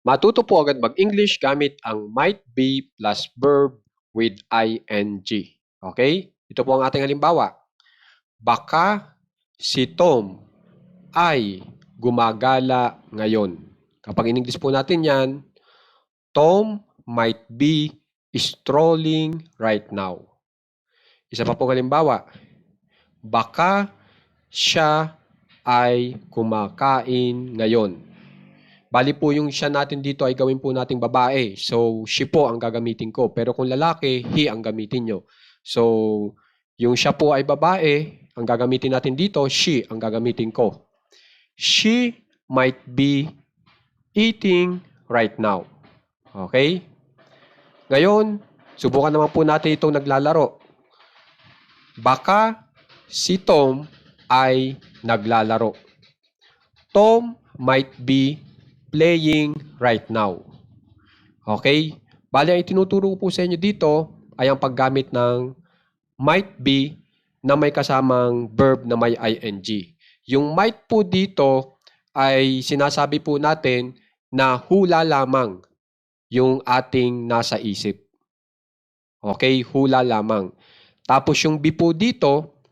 Matuto po agad mag-English gamit ang might be plus verb with ing. Okay? Ito po ang ating halimbawa. Baka si Tom ay gumagala ngayon. Kapag in-English po natin yan, Tom might be strolling right now. Isa pa po halimbawa. Baka siya ay kumakain ngayon. Bali po yung siya natin dito ay gawin po nating babae. So, she po ang gagamitin ko. Pero kung lalaki, he ang gamitin nyo. So, yung siya po ay babae, ang gagamitin natin dito, she ang gagamitin ko. She might be eating right now. Okay? Ngayon, subukan naman po natin itong naglalaro. Baka si Tom ay naglalaro. Tom might be playing right now. Okay? Bali, ang itinuturo ko po sa inyo dito ay ang paggamit ng might be na may kasamang verb na may ing. Yung might po dito ay sinasabi po natin na hula lamang yung ating nasa isip. Okay? Hula lamang. Tapos yung be po dito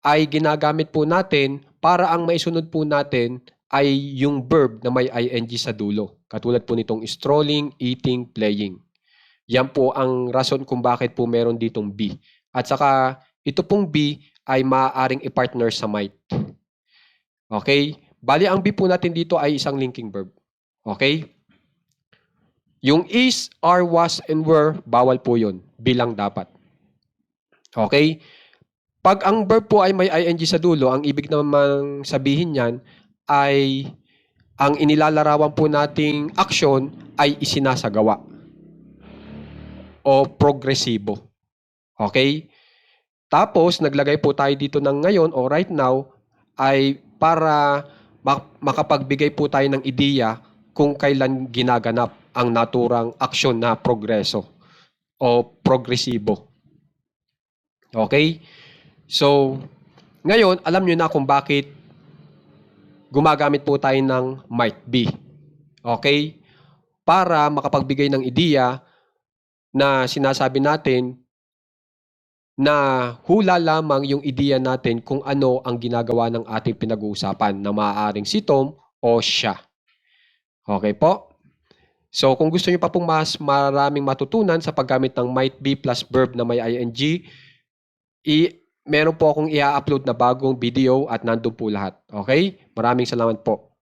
ay ginagamit po natin para ang maisunod po natin ay yung verb na may ing sa dulo. Katulad po nitong strolling, eating, playing. Yan po ang rason kung bakit po meron ditong be. At saka ito pong be ay maaaring i-partner sa might. Okay? Bali, ang be po natin dito ay isang linking verb. Okay? Yung is, are, was, and were, bawal po yun. Bilang dapat. Okay? Pag ang verb po ay may ing sa dulo, ang ibig naman sabihin niyan ay ang inilalarawan po nating aksyon ay isinasagawa o progresibo. Okay? Tapos, naglagay po tayo dito ng ngayon o right now ay para makapagbigay po tayo ng ideya kung kailan ginaganap ang naturang aksyon na progreso o progresibo. Okay? So, ngayon, alam nyo na kung bakit gumagamit po tayo ng might be. Okay? Para makapagbigay ng ideya na sinasabi natin na hula lamang yung ideya natin kung ano ang ginagawa ng ating pinag-uusapan na maaaring si Tom o siya. Okay po? So, kung gusto niyo pa pong mas maraming matutunan sa paggamit ng might be plus verb na may ing, meron po akong i-upload na bagong video at nandun po lahat. Okay? Maraming salamat po.